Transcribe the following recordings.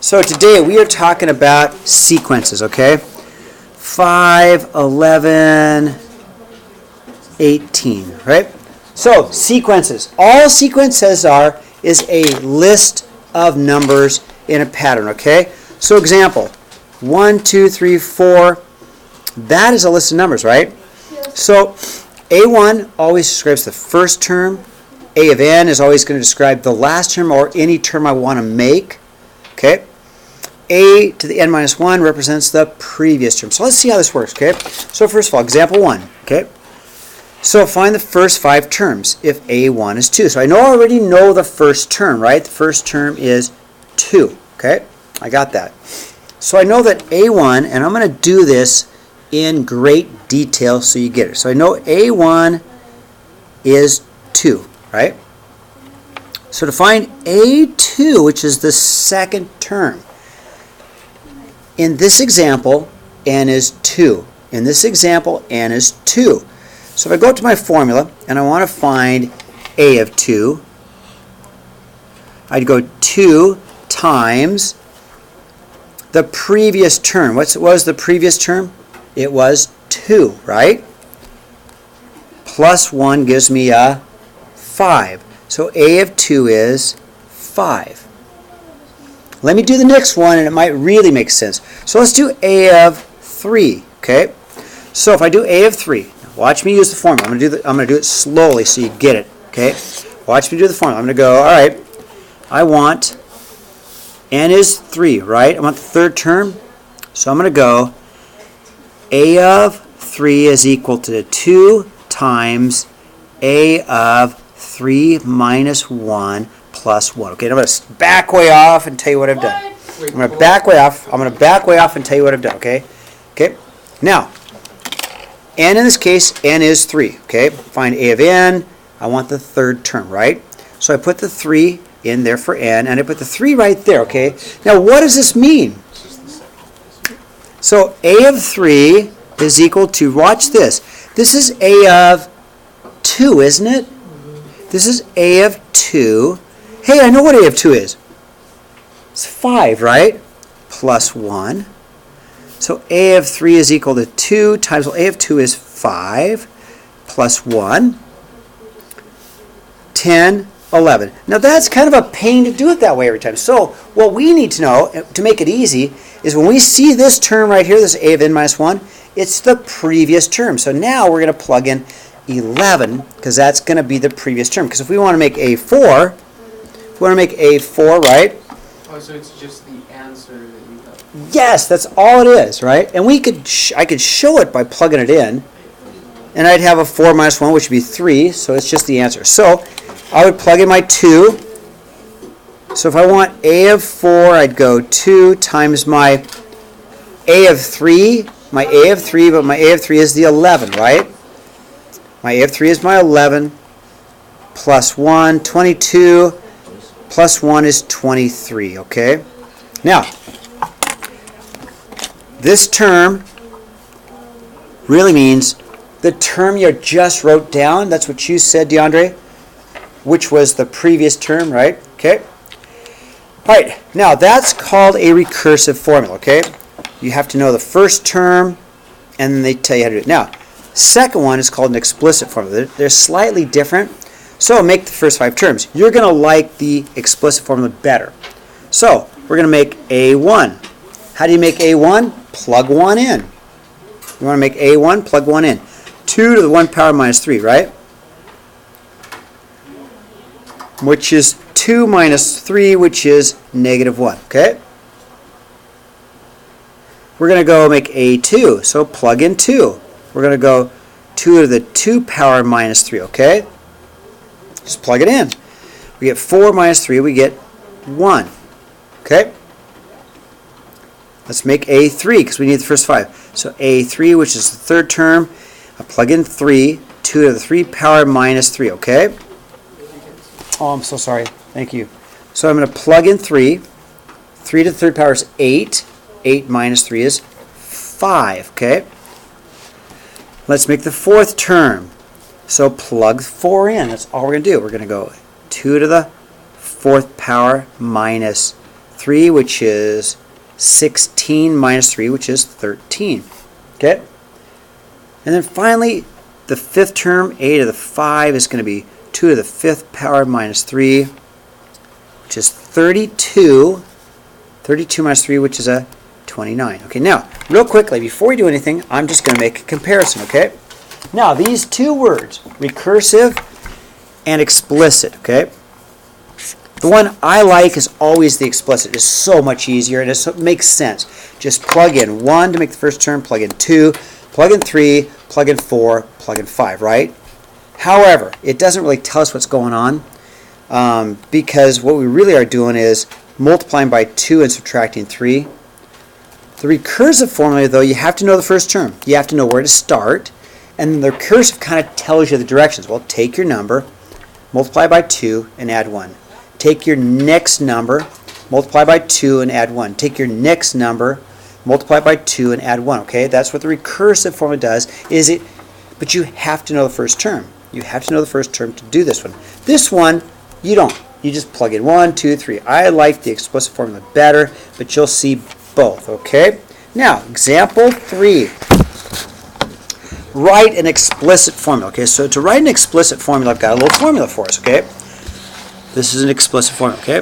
So today we are talking about sequences, okay? 5, 11, 18, right? So sequences. All sequences is a list of numbers in a pattern, okay? So example, 1, 2, 3, 4, that is a list of numbers, right? So A1 always describes the first term. A of n is always going to describe the last term or any term I want to make. Okay? A to the n minus 1 represents the previous term. So let's see how this works. Okay? So first of all, example 1. Okay? So find the first 5 terms if A1 is 2. So I already know the first term, right? The first term is 2. Okay? I got that. So I know that A1, and I'm going to do this in great detail so you get it. So I know A1 is 2. Right? So to find A2, which is the second term, in this example, n is 2. In this example, n is 2. So if I go to my formula and I want to find A of 2, I'd go 2 times the previous term. What was the previous term? It was 2, right? Plus 1 gives me a 5. So A of 2 is 5. Let me do the next one and it might really make sense. So let's do A of 3. Okay? So if I do A of 3, watch me use the formula. I'm going to do it slowly so you get it. Okay? Watch me do the formula. I'm going to go, all right, I want n is 3, right? I want the third term. So I'm going to go A of 3 is equal to 2 times A of 3 minus 1 plus 1. Okay, I'm going to back way off and tell you what I've done. I'm going to back way off. I'm going to back way off and tell you what I've done, okay? Okay, now, n in this case, n is 3, okay? Find A of n. I want the third term, right? So I put the 3 in there for n, and I put the 3 right there, okay? Now, what does this mean? So A of 3 is equal to, watch this. This is A of 2, isn't it? This is A of 2. Hey, I know what A of 2 is. It's 5, right? Plus 1. So A of 3 is equal to 2 times, well, A of 2 is 5 plus 1. 10, 11. Now that's kind of a pain to do it that way every time. So what we need to know, to make it easy, is when we see this term right here, this A of n minus 1, it's the previous term. So now we're going to plug in 11, because that's going to be the previous term. Because if we want to make A4, right? Oh, so it's just the answer that you got. Yes, that's all it is, right? And I could show it by plugging it in, and I'd have a 4 minus 1, which would be 3, so it's just the answer. So I would plug in my 2. So if I want A of 4, I'd go 2 times my A of 3, but my A of 3 is the 11, right? My A of 3 is my 11, plus 1, 22, plus 1 is 23, okay? Now, this term really means the term you just wrote down. That's what you said, DeAndre, which was the previous term, right? Okay? All right, now that's called a recursive formula, okay? You have to know the first term, and then they tell you how to do it. Now, second one is called an explicit formula. They're slightly different. So make the first 5 terms. You're going to like the explicit formula better. So we're going to make A1. How do you make A1? Plug 1 in. You want to make A1? Plug 1 in. 2 to the 1 power minus 3, right? Which is 2 minus 3, which is negative 1. Okay? We're going to go make A2. So plug in 2. We're going to go 2 to the 2 power minus 3, okay? Just plug it in. We get 4 minus 3, we get 1. Okay? Let's make A3 because we need the first 5. So A3, which is the third term, I plug in 3, 2 to the 3 power minus 3, okay? Oh, I'm so sorry. Thank you. So I'm going to plug in 3. 3 to the third power is 8. 8 minus 3 is 5, okay? Let's make the fourth term. So plug 4 in. That's all we're going to do. We're going to go 2 to the 4th power minus 3, which is 16, minus 3, which is 13. Okay? And then finally, the fifth term, a to the 5, is going to be 2 to the 5th power minus 3, which is 32. 32 minus 3, which is a 29. Okay, now, real quickly, before we do anything, I'm just going to make a comparison, okay? Now, these two words, recursive and explicit, okay? The one I like is always the explicit. It's so much easier, and it makes sense. Just plug in 1 to make the first term, plug in 2, plug in 3, plug in 4, plug in 5, right? However, it doesn't really tell us what's going on because what we really are doing is multiplying by 2 and subtracting 3. The recursive formula, though, you have to know the first term. You have to know where to start. And the recursive kind of tells you the directions. Well, take your number, multiply by 2, and add 1. Take your next number, multiply by 2, and add 1. Take your next number, multiply by 2, and add 1. Okay, that's what the recursive formula does. But you have to know the first term. You have to know the first term to do this one. This one, you don't. You just plug in 1, 2, 3. I like the explicit formula better, but you'll see both, okay? Now, example 3. Write an explicit formula. Okay, so to write an explicit formula, I've got a little formula for us, okay? This is an explicit formula, okay?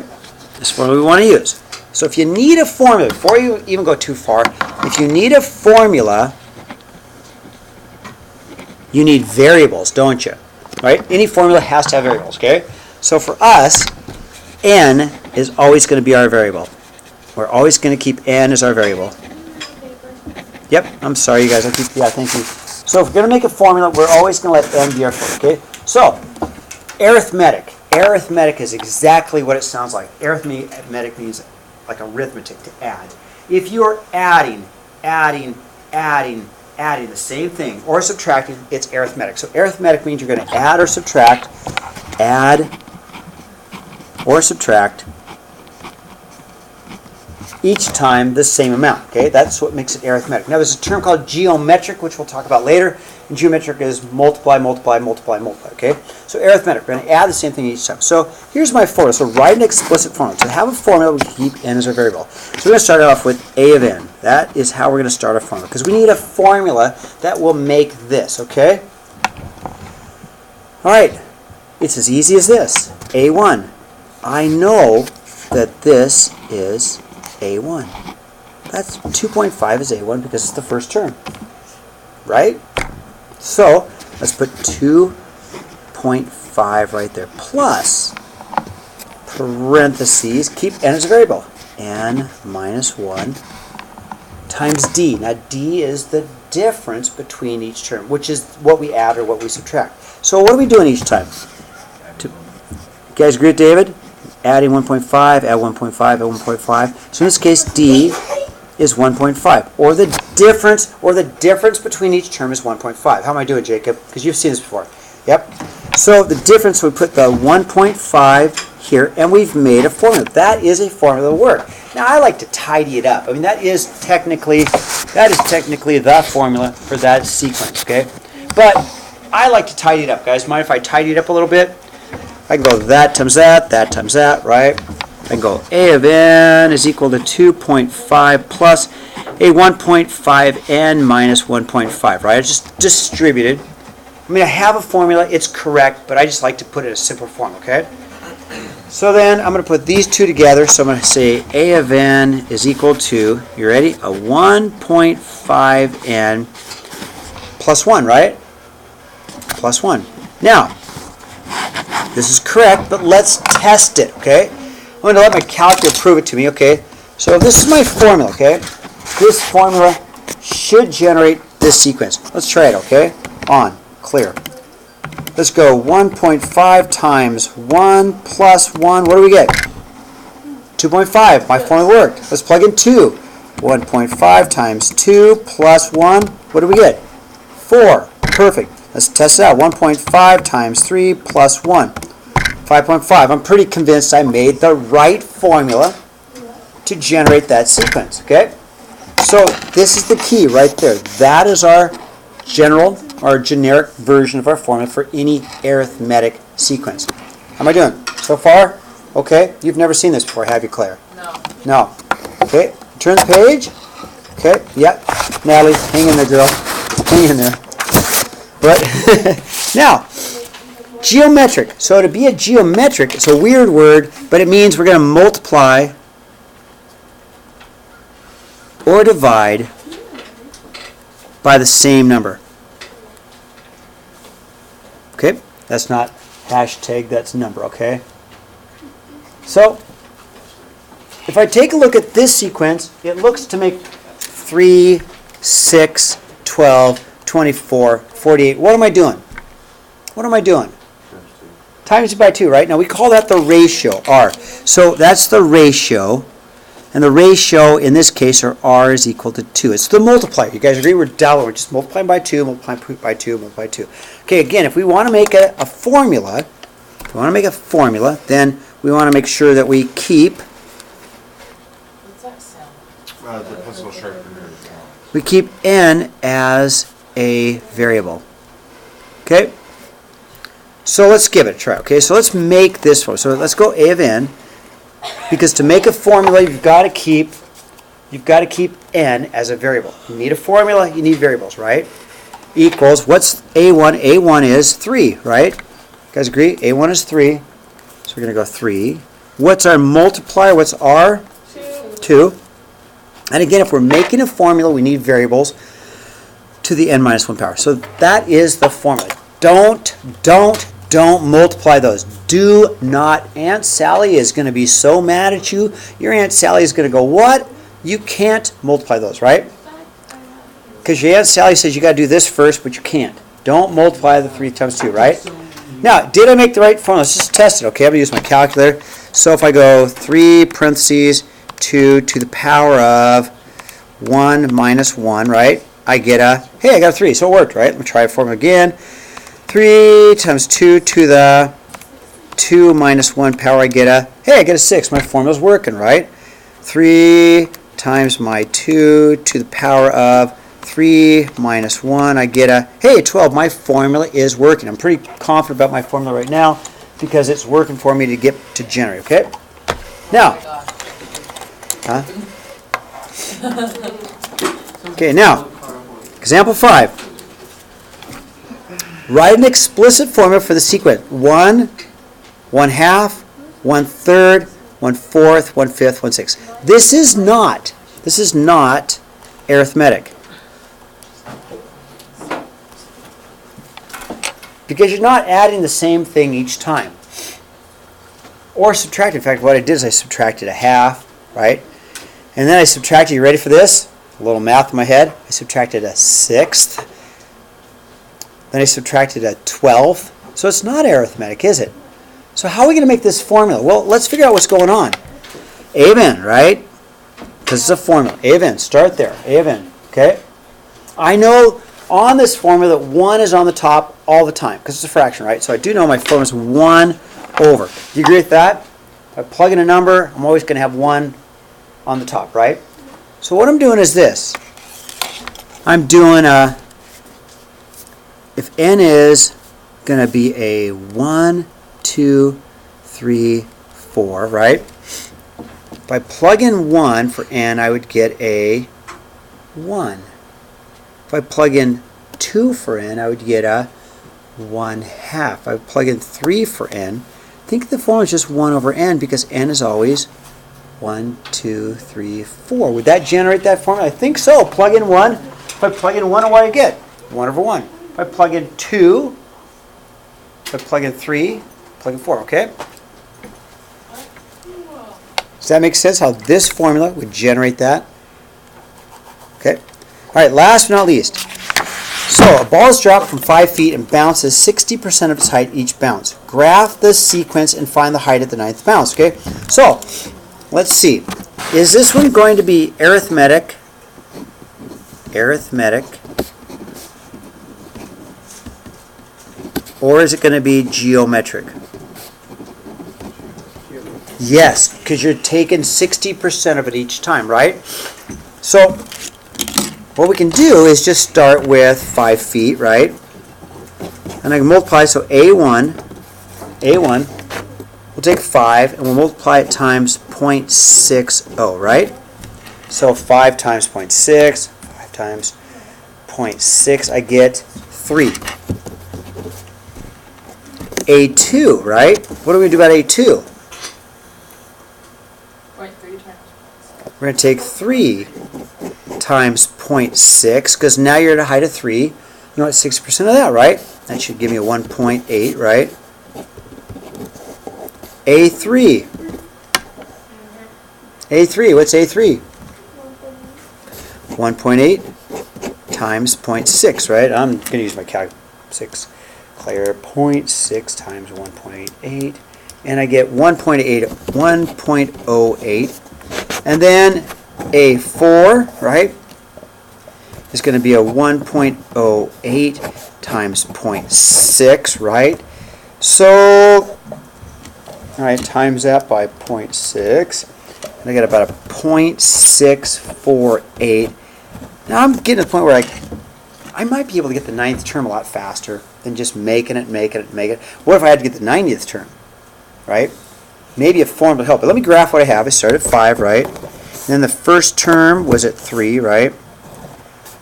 This formula we want to use. So if you need a formula, before you even go too far, if you need a formula, you need variables, don't you? Right? Any formula has to have variables, okay? So for us, n is always going to be our variable. We're always going to keep n as our variable. Yep, I'm sorry, you guys. Yeah, thank you. So if we're going to make a formula, we're always going to let n be our formula, okay? So, arithmetic. Arithmetic is exactly what it sounds like. Arithmetic means like arithmetic, to add. If you're adding the same thing, or subtracting, it's arithmetic. So arithmetic means you're going to add or subtract, each time the same amount. Okay, that's what makes it arithmetic. Now there's a term called geometric, which we'll talk about later. And geometric is multiply, multiply, multiply, multiply. Okay, so arithmetic, we're going to add the same thing each time. So here's my formula. So write an explicit formula. To have a formula, we keep n as our variable. So we're going to start off with a of n. That is how we're going to start our formula, because we need a formula that will make this. Okay. All right. It's as easy as this. A1. I know that this is A1. That's 2.5 is A1 because it's the first term. Right? So, let's put 2.5 right there. Plus, parentheses, keep n as a variable. N minus 1 times d. Now, d is the difference between each term, which is what we add or what we subtract. So, what are we doing each time? You guys agree with David? Adding 1.5, add 1.5, add 1.5. So in this case, d is 1.5, or the difference between each term is 1.5. How am I doing, Jacob? Because you've seen this before. Yep. So the difference, we put the 1.5 here, and we've made a formula. That is a formula that will work. Now I like to tidy it up. I mean, that is technically the formula for that sequence. Okay, but I like to tidy it up, guys. Mind if I tidy it up a little bit? I can go that times that times that, right? I can go a of n is equal to 2.5 plus a 1.5n minus 1.5, right? It's just distributed. I mean, I have a formula, it's correct, but I just like to put it in a simple form, okay? So then I'm going to put these two together. So I'm going to say a of n is equal to, you ready? A 1.5n plus 1, right? Plus 1. Now, this is correct, but let's test it, okay? I'm going to let my calculator prove it to me, okay? So this is my formula, okay? This formula should generate this sequence. Let's try it, okay? On, clear. Let's go 1.5 times 1 plus 1. What do we get? 2.5. My formula worked. Let's plug in 2. 1.5 times 2 plus 1. What do we get? 4. Perfect. Let's test it out. 1.5 times 3 plus 1. 5.5. I'm pretty convinced I made the right formula to generate that sequence. Okay? So this is the key right there. That is our generic version of our formula for any arithmetic sequence. How am I doing? So far? Okay? You've never seen this before, have you, Claire? No. No. Okay, turn the page. Okay, yep. Natalie, hang in there, girl. Hang in there. But now, geometric. So to be a geometric, it's a weird word, but it means we're going to multiply or divide by the same number. Okay, that's not hashtag, that's number, okay? So, if I take a look at this sequence, it looks to make 3, 6, 12, 24, 48. What am I doing? What am I doing? Times it by 2, right? Now we call that the ratio, R. So that's the ratio. And the ratio in this case, or R, is equal to 2. It's the multiplier. You guys agree? We're doubling. We're just multiplying by 2, multiplying by 2, multiplying by 2. Okay, again, if we want to make a formula, then we want to make sure that we keep The pencil sharpener. we keep n as a variable. Okay? So let's give it a try. Okay, so let's make this one. So let's go a of n, because to make a formula, you've got to keep n as a variable. You need a formula, you need variables, right? Equals, what's a1? A1 is 3, right? You guys agree? A1 is 3. So we're going to go 3. What's our multiplier? What's r? 2. And again, if we're making a formula, we need variables to the n minus 1 power. So that is the formula. Don't multiply those. Do not. Aunt Sally is going to be so mad at you. Your Aunt Sally is going to go, what? You can't multiply those, right? Because your Aunt Sally says you got to do this first, but you can't. Don't multiply the 3 times 2, right? Now, did I make the right formula? Let's just test it, okay? I'm going to use my calculator. So if I go 3 parentheses 2 to the power of 1 minus 1, right? I get hey, I got a 3, so it worked, right? Let me try a formula again. 3 times 2 to the 2 minus 1 power, I get hey, I get a 6. My formula's working, right? 3 times my 2 to the power of 3 minus 1, I get hey, 12. My formula is working. I'm pretty confident about my formula right now because it's working for me to get to generate, okay? Now, okay, now, example 5. Write an explicit formula for the sequence 1, 1/2, 1/3, 1/4, 1/5, 1/6. This is not arithmetic. Because you're not adding the same thing each time. Or subtracting. In fact, what I did is I subtracted a half, right? And then I subtracted, you ready for this? A little math in my head. I subtracted a 1/6. Then I subtracted a 12th. So it's not arithmetic, is it? So how are we going to make this formula? Well, let's figure out what's going on. A of n, right? Because it's a formula. A of n. Start there. A of n. Okay? I know on this formula that 1 is on the top all the time because it's a fraction, right? So I do know my formula is 1 over. Do you agree with that? If I plug in a number, I'm always going to have 1 on the top, right? So what I'm doing is this. I'm doing if n is going to be a 1, 2, 3, 4, right? If I plug in 1 for n, I would get a 1. If I plug in 2 for n, I would get a 1/2. If I plug in 3 for n, think the formula is just 1 over n because n is always 1, 2, 3, 4. Would that generate that formula? I think so. Plug in 1. If I plug in 1, what do I get? 1 over 1. If I plug in 2, if I plug in 3, plug in 4, okay? Does that make sense how this formula would generate that? Okay. All right, last but not least. So a ball is dropped from 5 feet and bounces 60% of its height each bounce. Graph the sequence and find the height at the 9th bounce, okay? So let's see. Is this one going to be arithmetic, or is it going to be geometric? Yes, because you're taking 60% of it each time, right? So what we can do is just start with 5 feet, right? And I can multiply, so A1 we'll take 5 and we'll multiply it times 0.60, right? So 5 times 0.6, 5 times 0.6, I get 3. A2, right? What are we going to do about A2? 0.3 times. We're going to take 3 times 0.6, because now you're at a height of 3. You know what, 60% of that, right? That should give me a 1.8, right? A3. A3, what's A3? 1.8 times 0.6, right? I'm going to use my calc 6. Clear 0.6 times 1.8, and I get 1.08. And then A4, right, is going to be a 1.08 times 0.6, right? So, all right, times that by 0.6, and I get about a 0.648. Now I'm getting to the point where I might be able to get the 9th term a lot faster than just making it. What if I had to get the 90th term, right? Maybe a formula would help. But let me graph what I have. I started at 5, right? And then the first term was at 3, right?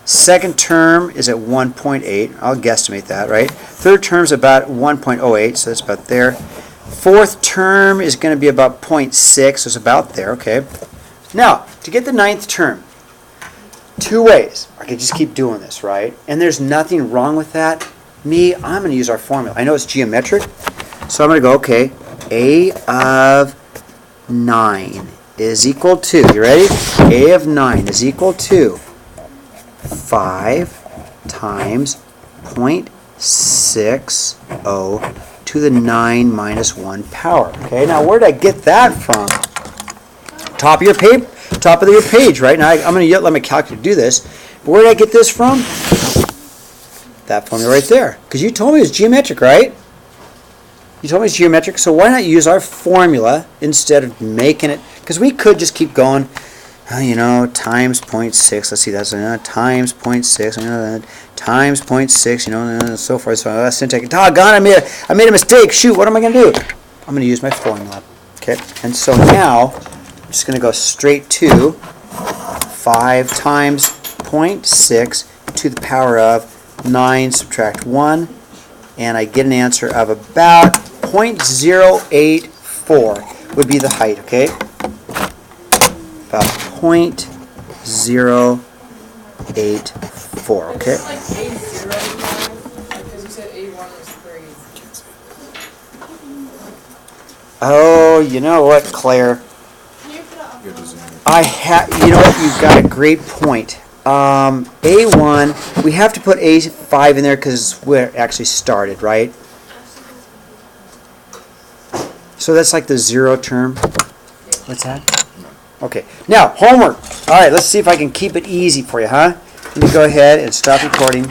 Second term is at 1.8. I'll guesstimate that, right? Third term is about 1.08, so that's about there. Fourth term is going to be about 0.6, so it's about there, okay? Now, to get the 9th term, 2 ways. I can just keep doing this, right? And there's nothing wrong with that. I'm going to use our formula. I know it's geometric, so I'm going to go, okay, A of 9 is equal to, you ready? A of 9 is equal to 5 times 0.60 to the 9 minus 1 power. Okay, now where did I get that from? Top of your page, right? Now I'm going to let my calculator do this. But where did I get this from? That formula right there. Because you told me it's geometric, right? You told me it's geometric, so why not use our formula instead of making it? Because we could just keep going, times 0.6. Let's see, that's times 0.6, times 0.6, and so forth. So syntax. Doggone, I made a mistake. Shoot, what am I going to do? I'm going to use my formula. Okay, and so now I'm just going to go straight to 5 times 0.6 to the power of 9 subtract 1, and I get an answer of about 0.084 would be the height, okay? About 0.084, okay? Is it like A0, because you said A1 was 3. Oh, you know what, Claire? You know what, you've got a great point. A1, we have to put A5 in there because where it actually started, right? So that's like the 0 term. What's that? Okay. Now, homework. All right, let's see if I can keep it easy for you, huh? Let me go ahead and stop recording.